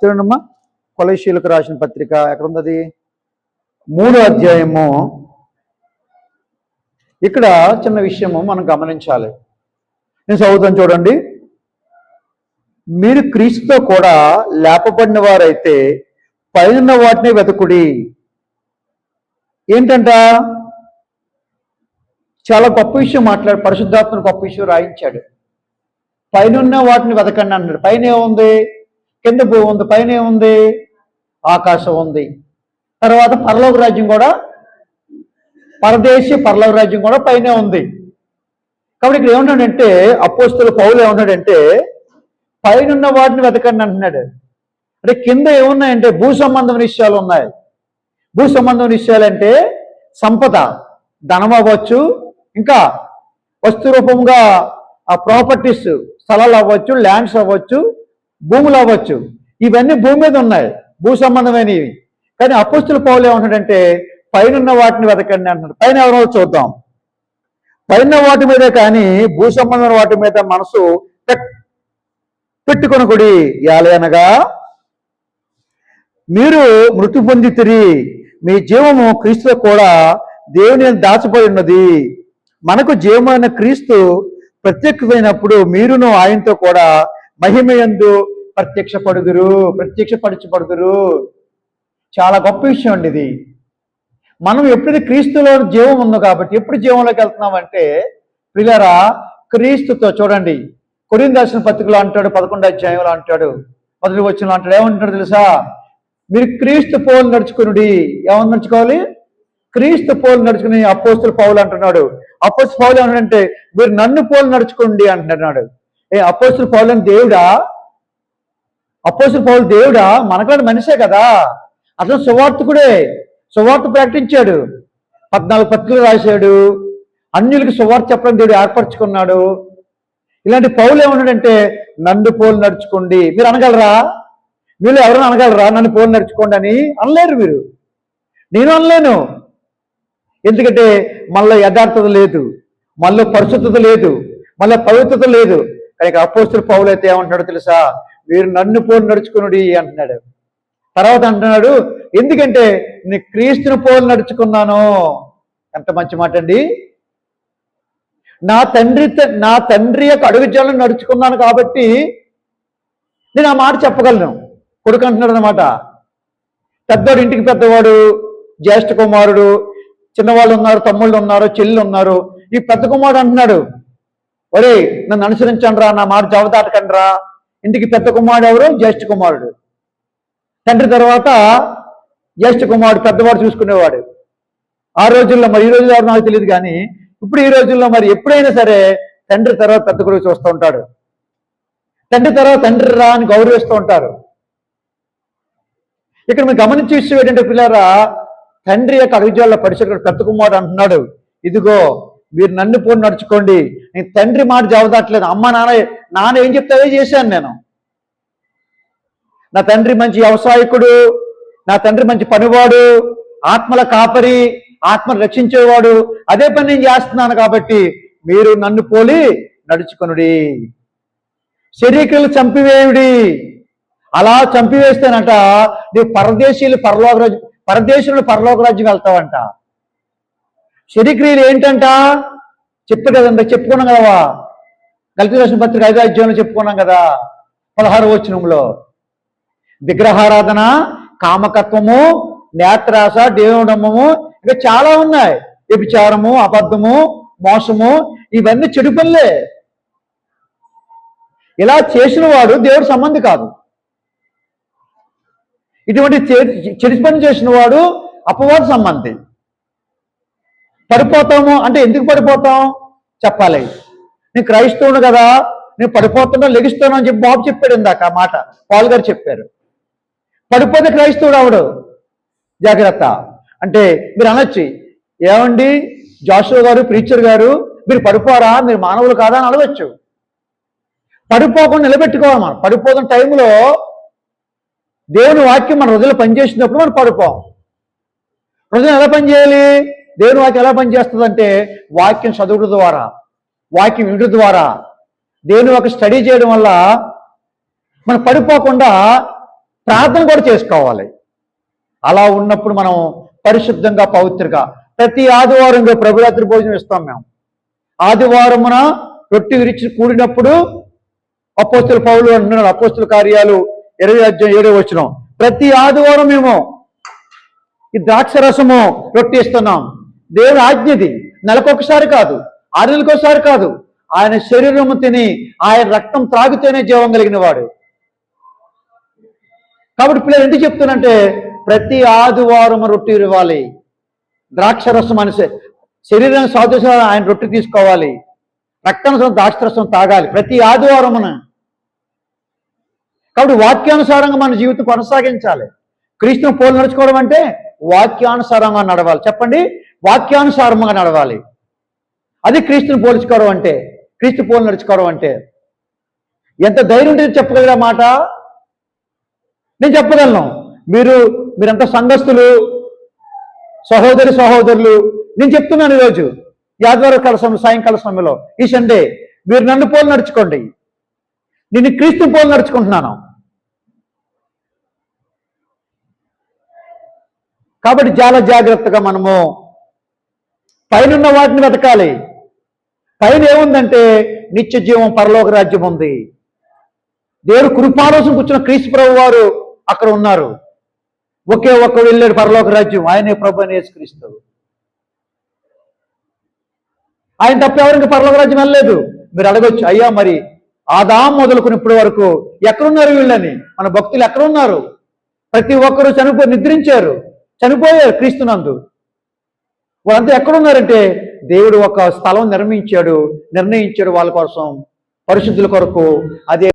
చూడండమ్మా, కొలస్సీయులకు రాసిన పత్రిక ఎక్కడుంది? 3వ అధ్యాయము. ఇక్కడ చిన్న విషయము మనం గమనించాలి. నేను చదువుతాను చూడండి. మీరు క్రీస్తుతో కూడా లేపబడిన వారైతే పైన వాటిని వెతకుడి. ఏంటంట? చాలా గొప్ప విషయం పరిశుద్ధాత్మ గొప్ప విషయం రాయించాడు. పైన వాటిని వెతకండి అన్నాడు. పైన ఏముంది? కింద భూమి ఉంది. పైన ఏముంది? ఆకాశం ఉంది. తర్వాత పరలోక రాజ్యం కూడా, పరదేశీ పరలోక రాజ్యం కూడా పైనే ఉంది. కాబట్టి ఇక్కడ ఏమన్నాడంటే అపోస్తలుడు పౌలు ఏమన్నాడంటే పైన వాటిని వెతకండి అంటున్నాడు. అంటే కింద ఏమున్నాయంటే భూ సంబంధమైన విషయాలు ఉన్నాయి. భూ సంబంధమైన విషయాలంటే సంపద, ధనం అవ్వచ్చు, ఇంకా వస్తు రూపంగా ఆ ప్రాపర్టీస్, స్థలాలు అవ్వచ్చు, ల్యాండ్స్ అవ్వచ్చు, భూములు అవ్వచ్చు. ఇవన్నీ భూమి మీద ఉన్నాయి, భూ సంబంధమైనవి. కానీ అపోస్తలుడు పౌలు ఏమంటాడంటే పైన వాటిని వెతకండి అంటున్నాడు. పైన ఎవరో చూద్దాం. పైన వాటి మీదే కానీ భూ సంబంధమైన వాటి మీద మనసు పెట్టుకొనకుడి. యాలనగా మీరు మృతి పొందితిరి, మీ జీవము క్రీస్తులో కూడా దేవుని దాచబడి ఉన్నది. మనకు జీవమైన క్రీస్తు ప్రత్యక్షమైనప్పుడు మీరును ఆయనతో కూడా మహిమయందు ప్రత్యక్షపరచబడుదురు. చాలా గొప్ప విషయం అండి ఇది. మనం ఎప్పుడైతే క్రీస్తులో జీవం ఉందో కాబట్టి ఎప్పుడు జీవంలోకి వెళ్తున్నామంటే ప్రియులారా, క్రీస్తుతో చూడండి. కొరింథీ రాసిన పత్రికలో అంటాడు, 11వ అధ్యాయంలో అంటాడు, 1వ వచనంలో అంటాడు. ఏమంటాడు తెలుసా? మీరు క్రీస్తు పోలు నడుచుకునుడి. ఏమని నడుచుకోవాలి? క్రీస్తు పోలు నడుచుకుని అపోస్తలుడు పౌలు అంటున్నాడు. అపోస్తలుడు పౌలు ఏమంటాడంటే మీరు నన్ను పోలు నడుచుకోండి అంటున్నాడు. అపోస్తలుడు పౌలు అని దేవుడా? అపోస్తలుడు పౌలు దేవుడా? మనకలాంటి మనిషే కదా. అతను సువార్తికుడే, సువార్త ప్రకటించాడు, 14 పత్రికలు రాశాడు, అన్యులకి సువార్త చెప్పడం దేవుడు ఏర్పరచుకున్నాడు. ఇలాంటి పౌలు ఏమన్నాడంటే నన్ను పోలు నడుచుకోండి. మీరు అనగలరా? మీరు ఎవరైనా అనగలరా నన్ను పోలు నడుచుకోండి అని? అనలేరు మీరు, నేను అనలేను. ఎందుకంటే మళ్ళీ యథార్థత లేదు, మళ్ళీ పరిశుద్ధత లేదు, మళ్ళీ పవిత్రత లేదు. కానీ అపోస్తలుడు పౌలు అయితే ఏమంటున్నాడు తెలుసా? మీరు నన్ను పోలు నడుచుకునుడి అంటున్నాడు. తర్వాత అంటున్నాడు ఎందుకంటే నేను క్రీస్తుని పోలు నడుచుకున్నాను. ఎంత మంచి మాట అండి. నా తండ్రి యొక్క అడుగుజాలను నడుచుకున్నాను కాబట్టి నేను ఆ మాట చెప్పగలను. కొడుకు అంటున్నాడు అన్నమాట. పెద్దవాడు, ఇంటికి పెద్దవాడు, జ్యేష్ఠ కుమారుడు, చిన్నవాళ్ళు ఉన్నారు, తమ్ముళ్ళు ఉన్నారు, చెల్లెలు ఉన్నారు. ఈ పెద్ద కుమారుడు అంటున్నాడు, ఒరే నన్ను అనుసరించండి రా, నా మాట జవదాటకండి రా. ఇంటికి పెద్ద కుమారుడు ఎవరు? జ్యేష్ఠ కుమారుడు. తండ్రి తర్వాత జ్యేష్ఠ కుమారుడు, పెద్దవాడు చూసుకునేవాడు. ఆ రోజుల్లో, మరి ఈ రోజుల్లో నాకు తెలియదు కానీ ఇప్పుడు ఈ రోజుల్లో మరి ఎప్పుడైనా సరే తండ్రి తర్వాత పెద్ద కొడుకు చూస్తూ ఉంటాడు, తండ్రి తర్వాత తండ్రి రా అని గౌరవిస్తూ ఉంటారు. ఇక్కడ మీరు గమనించే విషయం ఏంటంటే పిల్లరా, తండ్రి యొక్క అడుగుజాల్లో పరిచయం పెద్ద కుమారుడు అంటున్నాడు, ఇదిగో మీరు నన్ను పోని నడుచుకోండి. నేను తండ్రి మాట జవదాట్లేదు. అమ్మ నాన్న ఏం చెప్తే అదే చేశాను నేను. నా తండ్రి మంచి వ్యవసాయకుడు, నా తండ్రి మంచి పనివాడు, ఆత్మల కాపరి, ఆత్మను రక్షించేవాడు. అదే పని నేను చేస్తున్నాను కాబట్టి మీరు నన్ను పోలి నడుచుకొనుడి. శరీరాలు చంపివేయుడి. అలా చంపివేస్తేనట నీవు పరదేశీయులు పరలోక రాజ్యం వెళ్తావంట. శరీక్రియలు ఏంటంట? చెప్పు కదండి, చెప్పుకున్నాం కదా. గలతీ రాసిన పత్రిక 5వ అధ్యాయంలో చెప్పుకున్నాం కదా, 16వ వచనంలో. విగ్రహారాధన, కామకత్వము, నేత్రాస, దేవుడమ్మము, ఇంకా చాలా ఉన్నాయి. వ్యభిచారము, అబద్ధము, మోసము, ఇవన్నీ చెడు పనులే. ఇలా చేసిన వాడు దేవుడి సంబంధి కాదు. ఇటువంటి చెడు పని చేసిన వాడు అపవాద సంబంధి. పడిపోతాము అంటే ఎందుకు పడిపోతాం చెప్పాలి. నేను క్రైస్తవుడు కదా, నేను పడిపోతున్నా లెగిస్తాను అని చెప్పి బాబు చెప్పాడు ఇందాక. ఆ మాట పాల్ గారు చెప్పారు. పడిపోతే క్రైస్తవుడు అవడు. జాగ్రత్త. అంటే మీరు అనొచ్చు, ఏమండి జాషువా గారు, ప్రీచర్ గారు, మీరు పడిపోరా, మీరు మానవులు కాదా అని అడగచ్చు. పడిపోకుండా నిలబెట్టుకోవాలి. మనం పడిపోతున్న టైంలో దేవుని వాక్యం మన హృదయంలో పనిచేసినప్పుడు మనం పడిపోం. హృదయం ఎలా పనిచేయాలి? దేవుని వాక్యం ఎలా పనిచేస్తుందంటే వాక్యం చదువుడు ద్వారా, వాక్యం వినడం ద్వారా, దేవుని వాక్యం స్టడీ చేయడం వల్ల మనం పడిపోకుండా ప్రార్థన కూడా చేసుకోవాలి. అలా ఉన్నప్పుడు మనం పరిశుద్ధంగా పవిత్రగా ప్రతి ఆదివారం ప్రభురాత్రి భోజనం ఇస్తాం మేము. ఆదివారమున రొట్టె విరిచి కూడినప్పుడు అపోస్తుల పౌలు అంటున్నాడు, అపోస్తుల కార్యాలు 20:7 ప్రతి ఆదివారం మేము ఈ ద్రాక్ష రసము రొట్టె ఇస్తున్నాం. దేవుని ఆజ్ఞది. నెలకొకసారి కాదు, 6 నెలలకోసారి కాదు. ఆయన శరీరము తిని ఆయన రక్తం త్రాగితేనే జీవం కలిగిన వాడు. కాబట్టి పిల్లలు ఎందుకు చెప్తున్నంటే ప్రతి ఆదివారం రొట్టె ఇవ్వాలి. ద్రాక్ష రసం అనిసే శరీరాన్ని సాధుస ఆయన రొట్టె తీసుకోవాలి. రక్తానుసారం ద్రాక్ష రసం తాగాలి ప్రతి ఆదివారమున. కాబట్టి వాక్యానుసారంగా మన జీవితం కొనసాగించాలి. క్రీస్తును పోలి నడుచుకోవడం అంటే వాక్యానుసారంగా నడవాలి. చెప్పండి, వాక్యానుసారంగా నడవాలి. అది క్రీస్తుని పోల్చుకోవడం అంటే, క్రీస్తు పోలి నడుచుకోవడం అంటే. ఎంత ధైర్యం ఉంటే చెప్పగలిగిన మాట నేను చెప్పగలను. మీరంతా సంఘస్థులు, సహోదరులు, నేను చెప్తున్నాను ఈరోజు ఈ ఆదివారం సాయంకాల సమయంలో, ఈ సండే మీరు నన్ను పోలి నడుచుకోండి. నేను క్రీస్తుని పోలి నడుచుకుంటున్నాను. కాబట్టి చాలా జాగ్రత్తగా మనము పైనున్న వాటిని వెతకాలి. పైన ఏముందంటే నిత్య జీవం, పరలోక రాజ్యం ఉంది. దేవుడు కృపాలోసం కూర్చున్న క్రీస్తు ప్రభు వారు అక్కడ ఉన్నారు. ఒకే ఒక్క వెళ్ళాడు పరలోక రాజ్యం, ఆయనే ప్రభు అని యేసుక్రీస్తు. ఆయన తప్ప ఎవరికి పరలోక రాజ్యం వెళ్ళలేదు. మీరు అడగొచ్చు, అయ్యా మరి ఆదాం మొదలుకుని ఇప్పటి వరకు ఎక్కడున్నారు వీళ్ళని? మన భక్తులు ఎక్కడున్నారు? ప్రతి ఒక్కరూ నిద్రించారు, చనిపోయారు క్రీస్తునందు. వాళ్ళంతా ఎక్కడున్నారంటే దేవుడు ఒక స్థలం నిర్ణయించాడు వాళ్ళ కోసం, పరిశుద్ధుల కొరకు. అదే